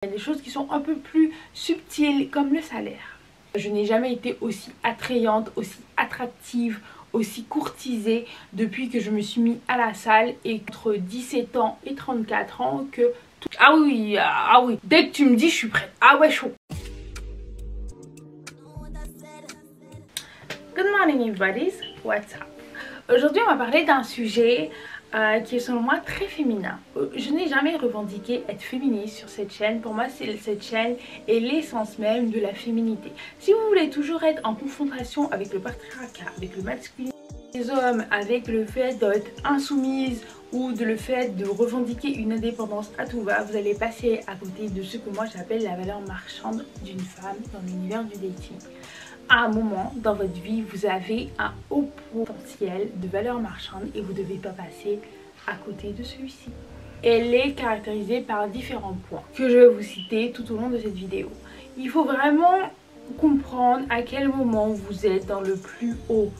Il y a des choses qui sont un peu plus subtiles comme le salaire. Je n'ai jamais été aussi attrayante, aussi attractive, aussi courtisée depuis que je me suis mis à la salle et entre 17 ans et 34 ans que... Ah oui, dès que tu me dis je suis prête. Ah ouais, chaud. Good morning everybody, what's up? Aujourd'hui on va parler d'un sujet qui est selon moi très féminin. Je n'ai jamais revendiqué être féministe sur cette chaîne. Pour moi cette chaîne est l'essence même de la féminité. Si vous voulez toujours être en confrontation avec le patriarcat, avec le masculin des hommes, avec le fait d'être insoumise ou le fait de revendiquer une indépendance à tout va, vous allez passer à côté de ce que moi j'appelle la valeur marchande d'une femme dans l'univers du dating. À un moment dans votre vie, vous avez un haut potentiel de valeur marchande et vous ne devez pas passer à côté de celui-ci. Elle est caractérisée par différents points que je vais vous citer tout au long de cette vidéo. Il faut vraiment comprendre à quel moment vous êtes dans le plus haut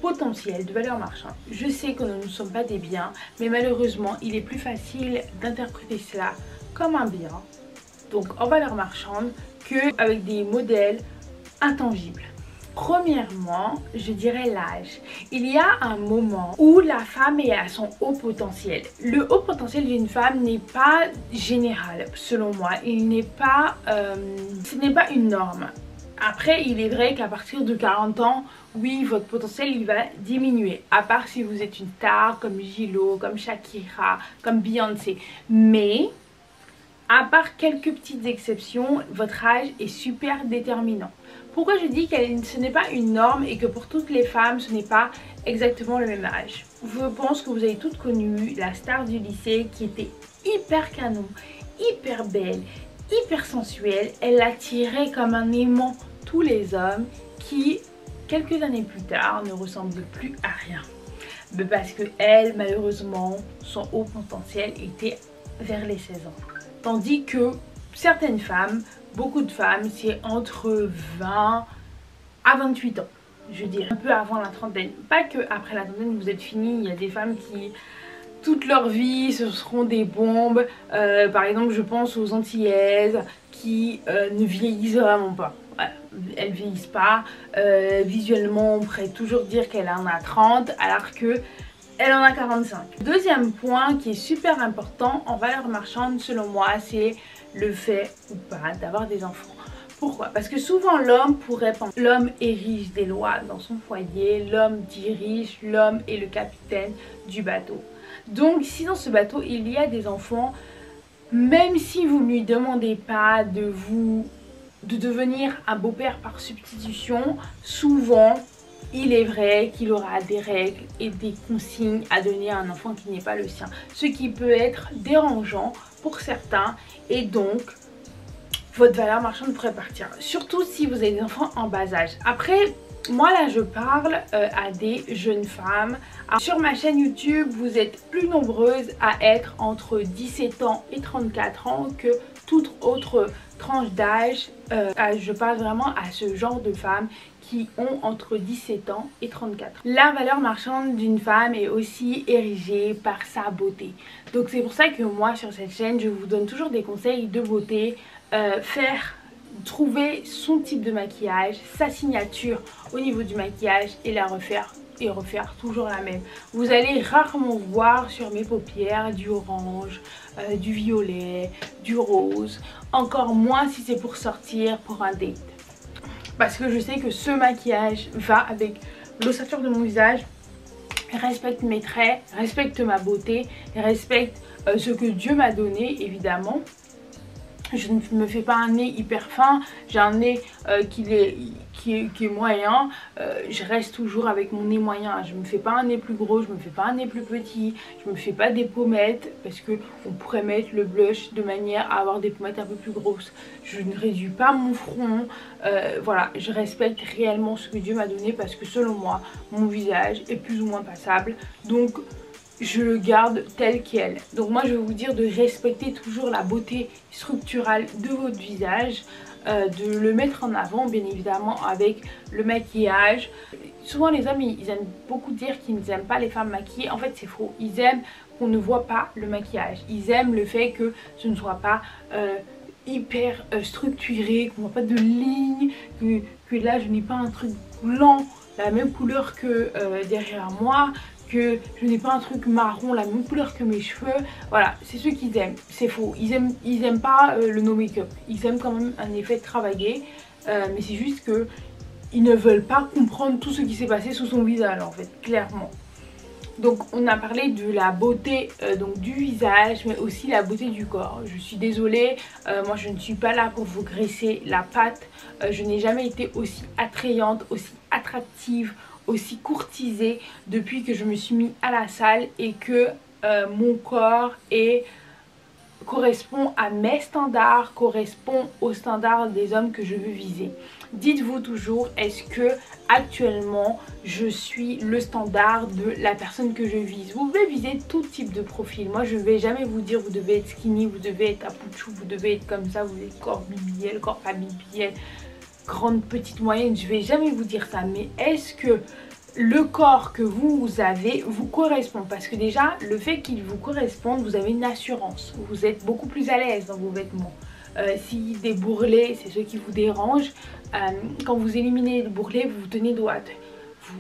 potentiel de valeur marchande. Je sais que nous ne sommes pas des biens, mais malheureusement, il est plus facile d'interpréter cela comme un bien, donc en valeur marchande, qu'avec des modèles intangible. Premièrement, je dirais l'âge. Il y a un moment où la femme est à son haut potentiel. Le haut potentiel d'une femme n'est pas général, selon moi. Ce n'est pas une norme. Après, il est vrai qu'à partir de 40 ans, oui, votre potentiel il va diminuer. À part si vous êtes une star comme J.Lo, comme Shakira, comme Beyoncé. Mais à part quelques petites exceptions, votre âge est super déterminant. Pourquoi je dis que ce n'est pas une norme et que pour toutes les femmes, ce n'est pas exactement le même âge? Je pense que vous avez toutes connu la star du lycée qui était hyper canon, hyper belle, hyper sensuelle. Elle attirait comme un aimant tous les hommes qui, quelques années plus tard, ne ressemblaient plus à rien. Mais parce que elle, malheureusement, son haut potentiel était vers les 16 ans. Tandis que certaines femmes, beaucoup de femmes, c'est entre 20 à 28 ans. Je dirais un peu avant la trentaine. Pas que après la trentaine vous êtes fini. Il y a des femmes qui, toute leur vie, ce seront des bombes. Par exemple, je pense aux Antillaises qui ne vieillissent vraiment pas. Voilà. Elles vieillissent pas. Visuellement, on pourrait toujours dire qu'elle en a 30 alors que elle en a 45. Deuxième point qui est super important en valeur marchande selon moi, c'est le fait ou pas d'avoir des enfants. Pourquoi? Parce que souvent l'homme pourrait penser l'homme érige des lois dans son foyer, l'homme dirige, l'homme est le capitaine du bateau. Donc si dans ce bateau il y a des enfants, même si vous ne lui demandez pas de devenir un beau-père par substitution, souvent il est vrai qu'il aura des règles et des consignes à donner à un enfant qui n'est pas le sien. Ce qui peut être dérangeant pour certains et donc votre valeur marchande pourrait partir. Surtout si vous avez des enfants en bas âge. Après, moi là je parle à des jeunes femmes. Alors, sur ma chaîne YouTube, vous êtes plus nombreuses à être entre 17 ans et 34 ans que toute autre tranche d'âge. Je parle vraiment à ce genre de femmes qui ont entre 17 ans et 34 ans. La valeur marchande d'une femme est aussi érigée par sa beauté. Donc c'est pour ça que moi sur cette chaîne, je vous donne toujours des conseils de beauté, trouver son type de maquillage, sa signature au niveau du maquillage et la refaire et refaire toujours la même. Vous allez rarement voir sur mes paupières du orange, du violet, du rose, encore moins si c'est pour sortir pour un date. Parce que je sais que ce maquillage va avec l'ossature de mon visage, respecte mes traits, respecte ma beauté, respecte ce que Dieu m'a donné évidemment. Je ne me fais pas un nez hyper fin, j'ai un nez qui est moyen, je reste toujours avec mon nez moyen. Je ne me fais pas un nez plus gros, je ne me fais pas un nez plus petit, je ne me fais pas des pommettes parce qu'on pourrait mettre le blush de manière à avoir des pommettes un peu plus grosses. Je ne réduis pas mon front, voilà, je respecte réellement ce que Dieu m'a donné parce que selon moi, mon visage est plus ou moins passable. Donc je le garde tel quel. Donc moi je vais vous dire de respecter toujours la beauté structurale de votre visage, de le mettre en avant bien évidemment avec le maquillage. Souvent les hommes ils aiment beaucoup dire qu'ils n'aiment pas les femmes maquillées. En fait c'est faux, ils aiment qu'on ne voit pas le maquillage. Ils aiment le fait que ce ne soit pas hyper structuré, qu'on voit pas de lignes, que là je n'ai pas un truc blanc la même couleur que derrière moi, que je n'ai pas un truc marron la même couleur que mes cheveux. Voilà, c'est ceux qu'ils aiment. C'est faux, ils aiment pas le no make-up. Ils aiment quand même un effet travaillé, mais c'est juste que ils ne veulent pas comprendre tout ce qui s'est passé sous son visage en fait, clairement. Donc on a parlé de la beauté donc du visage, mais aussi la beauté du corps. Je suis désolée, moi je ne suis pas là pour vous graisser la patte. Je n'ai jamais été aussi attrayante, aussi attractive, aussi courtisée depuis que je me suis mis à la salle et que mon corps correspond à mes standards, correspond aux standards des hommes que je veux viser. Dites-vous toujours, est-ce que actuellement je suis le standard de la personne que je vise? Vous pouvez viser tout type de profil. Moi je ne vais jamais vous dire vous devez être skinny, vous devez être à pouchou, vous devez être comme ça, vous êtes corps BBL, corps pas BBL, grande, petite, moyenne. Je vais jamais vous dire ça, mais est-ce que le corps que vous avez vous correspond? Parce que déjà le fait qu'il vous corresponde, vous avez une assurance, vous êtes beaucoup plus à l'aise dans vos vêtements. Si des bourrelets c'est ce qui vous dérange, quand vous éliminez le bourrelet vous vous tenez droite,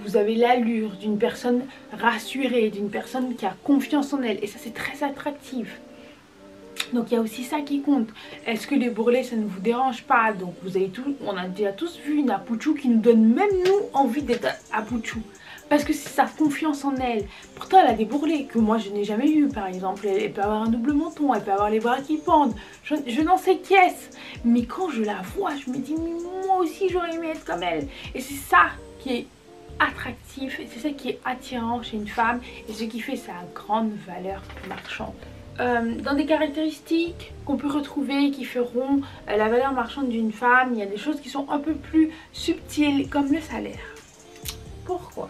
vous avez l'allure d'une personne rassurée, d'une personne qui a confiance en elle, et ça c'est très attractif. Donc il y a aussi ça qui compte. Est-ce que les bourrelets ça ne vous dérange pas? Donc vous avez tout, on a déjà tous vu une Apouchou qui nous donne même nous envie d'être Apouchou. Parce que c'est sa confiance en elle. Pourtant elle a des bourrelets que moi je n'ai jamais eu par exemple. Elle peut avoir un double menton, elle peut avoir les bras qui pendent. Je n'en sais qu'est-ce. Mais quand je la vois je me dis mais moi aussi j'aurais aimé être comme elle. Et c'est ça qui est attractif, et c'est ça qui est attirant chez une femme, et ce qui fait sa grande valeur marchande. Dans des caractéristiques qu'on peut retrouver qui feront la valeur marchande d'une femme, il y a des choses qui sont un peu plus subtiles comme le salaire. Pourquoi?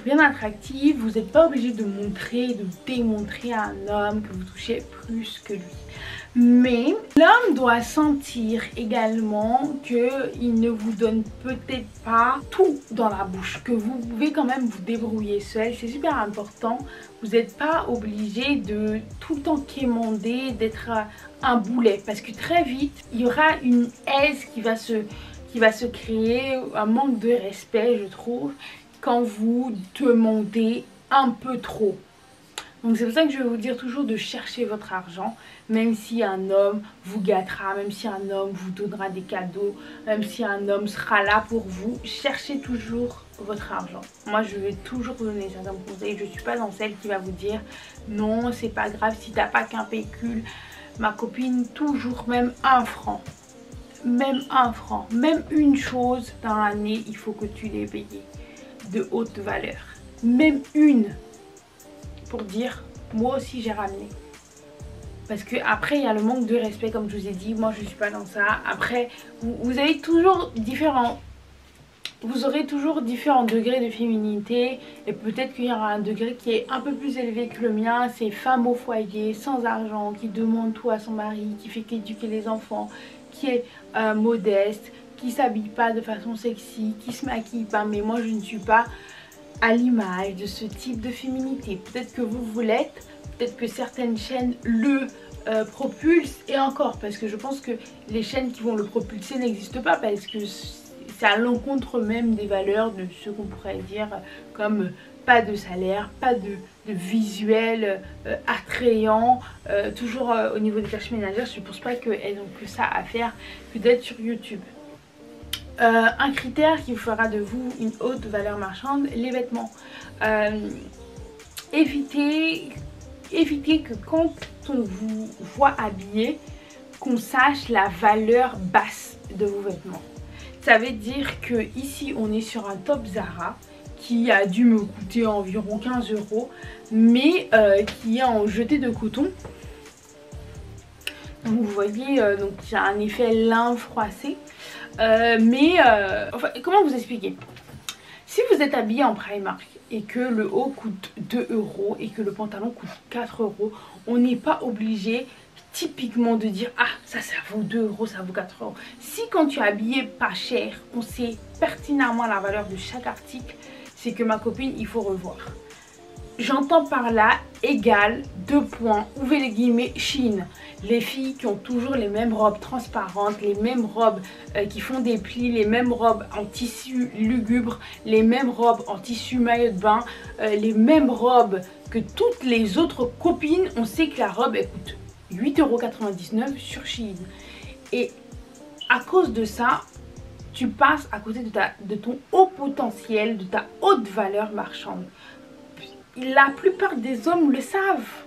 Bien attractive, vous n'êtes pas obligé de montrer, de démontrer à un homme que vous touchez plus que lui. Mais l'homme doit sentir également qu'il ne vous donne peut-être pas tout dans la bouche, que vous pouvez quand même vous débrouiller seul. C'est super important. Vous n'êtes pas obligé de tout le temps quémander, d'être un boulet. Parce que très vite, il y aura une aise qui va se créer, un manque de respect je trouve, quand vous demandez un peu trop. Donc c'est pour ça que je vais vous dire toujours de chercher votre argent, même si un homme vous gâtera, même si un homme vous donnera des cadeaux, même si un homme sera là pour vous, cherchez toujours votre argent. Moi je vais toujours vous donner ça comme conseil, je ne suis pas dans celle qui va vous dire non c'est pas grave si t'as pas qu'un pécule. Ma copine, toujours même 1 franc. Même 1 franc, même une chose dans l'année, il faut que tu l'aies payé de haute valeur. Même une. Pour dire moi aussi j'ai ramené, parce que après il y a le manque de respect comme je vous ai dit. Moi je suis pas dans ça. Après vous avez toujours différents, vous aurez toujours différents degrés de féminité, et peut-être qu'il y aura un degré qui est un peu plus élevé que le mien. C'est femme au foyer, sans argent, qui demande tout à son mari, qui fait qu'éduquer les enfants, qui est modeste, qui s'habille pas de façon sexy, qui se maquille pas. Mais moi je ne suis pas à l'image de ce type de féminité. Peut-être que vous l'êtes, peut-être que certaines chaînes le propulsent, et encore, parce que je pense que les chaînes qui vont le propulser n'existent pas, parce que c'est à l'encontre même des valeurs de ce qu'on pourrait dire comme pas de salaire, pas de visuel attrayant, toujours au niveau des tâches ménagères. Je ne pense pas qu'elles ont que ça à faire que d'être sur YouTube. Un critère qui fera de vous une haute valeur marchande, les vêtements. Évitez que quand on vous voit habillé, qu'on sache la valeur basse de vos vêtements. Ça veut dire que ici on est sur un top Zara qui a dû me coûter environ 15 €, mais qui est en jeté de coton. Donc vous voyez, donc il y a un effet lin froissé. Enfin, comment vous expliquer? Si vous êtes habillé en Primark et que le haut coûte 2 € et que le pantalon coûte 4 €, on n'est pas obligé typiquement de dire ah ça vaut 2 €, ça vaut 4 €. Si quand tu es habillé pas cher, on sait pertinemment la valeur de chaque article, c'est que ma copine il faut revoir. J'entends par là égal, deux points, ouvrez les guillemets, Shein. Les filles qui ont toujours les mêmes robes transparentes, les mêmes robes qui font des plis, les mêmes robes en tissu lugubre, les mêmes robes en tissu maillot de bain, les mêmes robes que toutes les autres copines. On sait que la robe elle coûte 8,99 € sur Shein. Et à cause de ça, tu passes à côté de ton haut potentiel, de ta haute valeur marchande. La plupart des hommes le savent.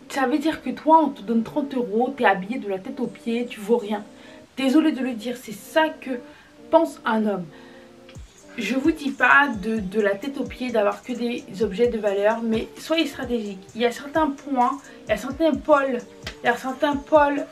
Ça veut dire que toi, on te donne 30 €, tu es habillé de la tête aux pieds, tu vaux rien. Désolée de le dire, c'est ça que pense un homme. Je vous dis pas de la tête aux pieds d'avoir que des objets de valeur, mais soyez stratégiques. Il y a certains points, il y a certains pôles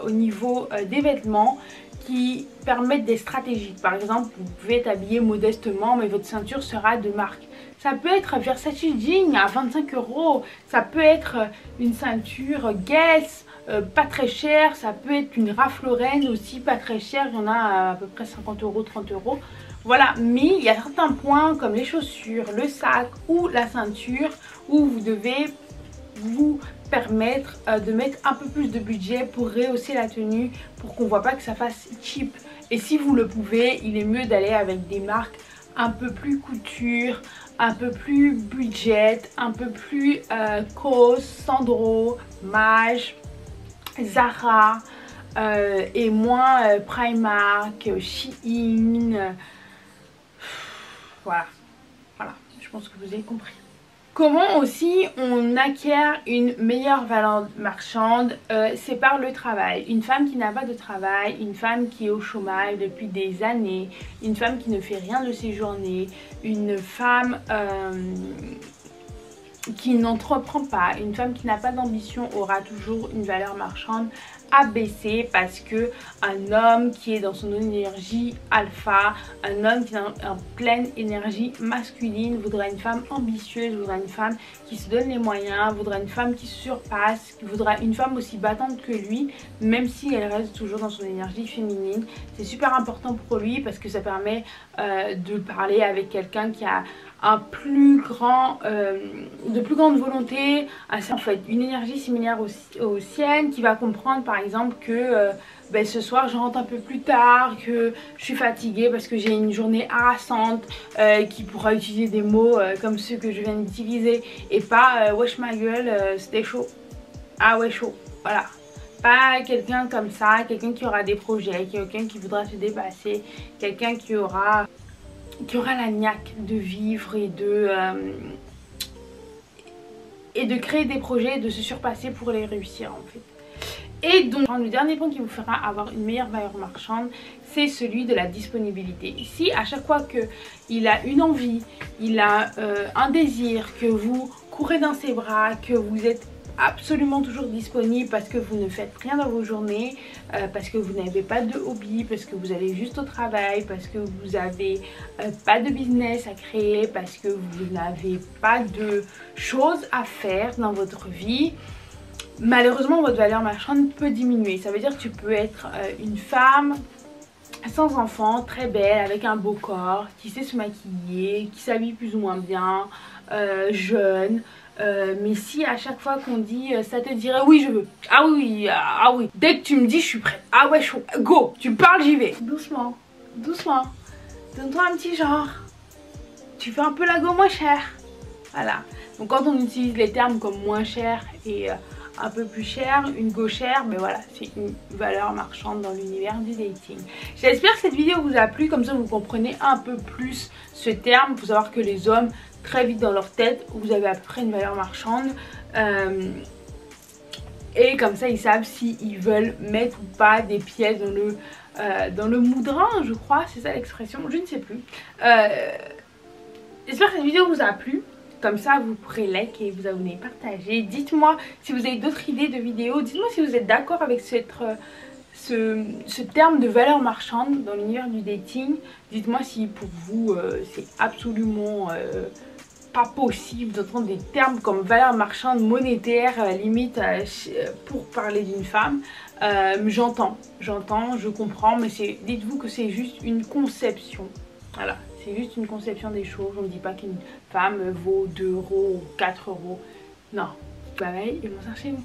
au niveau des vêtements qui permettent des stratégies. Par exemple, vous pouvez être habillé modestement, mais votre ceinture sera de marque. Ça peut être Versace Jean à 25 €, ça peut être une ceinture Guess, pas très chère, ça peut être une Ralph Lauren aussi pas très chère, il y en a à peu près 50 €, 30 €. Voilà, mais il y a certains points comme les chaussures, le sac ou la ceinture où vous devez vous permettre de mettre un peu plus de budget pour rehausser la tenue, pour qu'on voit pas que ça fasse cheap. Et si vous le pouvez, il est mieux d'aller avec des marques un peu plus couture, un peu plus budget, un peu plus COS, Sandro, Maje, Zara et moins Primark, Shein. Voilà, je pense que vous avez compris. Comment aussi on acquiert une meilleure valeur marchande? C'est par le travail. Une femme qui n'a pas de travail, une femme qui est au chômage depuis des années, une femme qui ne fait rien de ses journées, une femme qui n'entreprend pas, une femme qui n'a pas d'ambition aura toujours une valeur marchande abaissée, parce que un homme qui est dans son énergie alpha, un homme qui est en pleine énergie masculine voudra une femme ambitieuse, voudra une femme qui se donne les moyens, voudra une femme qui se surpasse, voudra une femme aussi battante que lui, même si elle reste toujours dans son énergie féminine. C'est super important pour lui parce que ça permet de parler avec quelqu'un qui a un plus grand, de plus grande volonté, en fait une énergie similaire aux siennes, qui va comprendre par exemple que ben, ce soir je rentre un peu plus tard, que je suis fatiguée parce que j'ai une journée harassante, qui pourra utiliser des mots comme ceux que je viens d'utiliser et pas wesh ma gueule, c'était chaud, ah ouais chaud, voilà. Pas quelqu'un comme ça, quelqu'un qui aura des projets, quelqu'un qui voudra se dépasser, quelqu'un qui aura la niaque de vivre et de créer des projets, de se surpasser pour les réussir en fait. Et donc le dernier point qui vous fera avoir une meilleure valeur marchande, c'est celui de la disponibilité. Si à chaque fois qu'il a une envie, il a un désir, que vous courez dans ses bras, que vous êtes absolument toujours disponible parce que vous ne faites rien dans vos journées, parce que vous n'avez pas de hobby, parce que vous allez juste au travail, parce que vous n'avez pas de business à créer, parce que vous n'avez pas de choses à faire dans votre vie, malheureusement votre valeur marchande peut diminuer. Ça veut dire que tu peux être une femme sans enfant, très belle, avec un beau corps, qui sait se maquiller, qui s'habille plus ou moins bien, jeune, mais si à chaque fois qu'on dit ça te dirait oui je veux, ah oui, ah oui, dès que tu me dis je suis prête, ah ouais chaud, go, tu parles j'y vais, doucement, doucement, donne-toi un petit genre, tu fais un peu la go moins cher, voilà. Donc quand on utilise les termes comme moins cher et un peu plus cher, une go chère, mais voilà, c'est une valeur marchande dans l'univers du dating. J'espère que cette vidéo vous a plu, comme ça vous comprenez un peu plus ce terme. Il faut savoir que les hommes, très vite dans leur tête, vous avez à peu près une valeur marchande. Et comme ça ils savent s'ils veulent mettre ou pas des pièces dans le moudrin, je crois, c'est ça l'expression, je ne sais plus. J'espère que cette vidéo vous a plu. Comme ça vous pourrez liker, vous abonner, partager. Dites-moi si vous avez d'autres idées de vidéos. Dites-moi si vous êtes d'accord avec ce terme de valeur marchande dans l'univers du dating. Dites-moi si pour vous c'est absolument pas possible d'entendre des termes comme valeur marchande monétaire, limite pour parler d'une femme. J'entends, je comprends, mais dites-vous que c'est juste une conception. Voilà, C'est juste une conception des choses. On ne dit pas qu'une femme vaut 2 euros ou 4 euros. Non. Bye bye et bonsoir chez vous.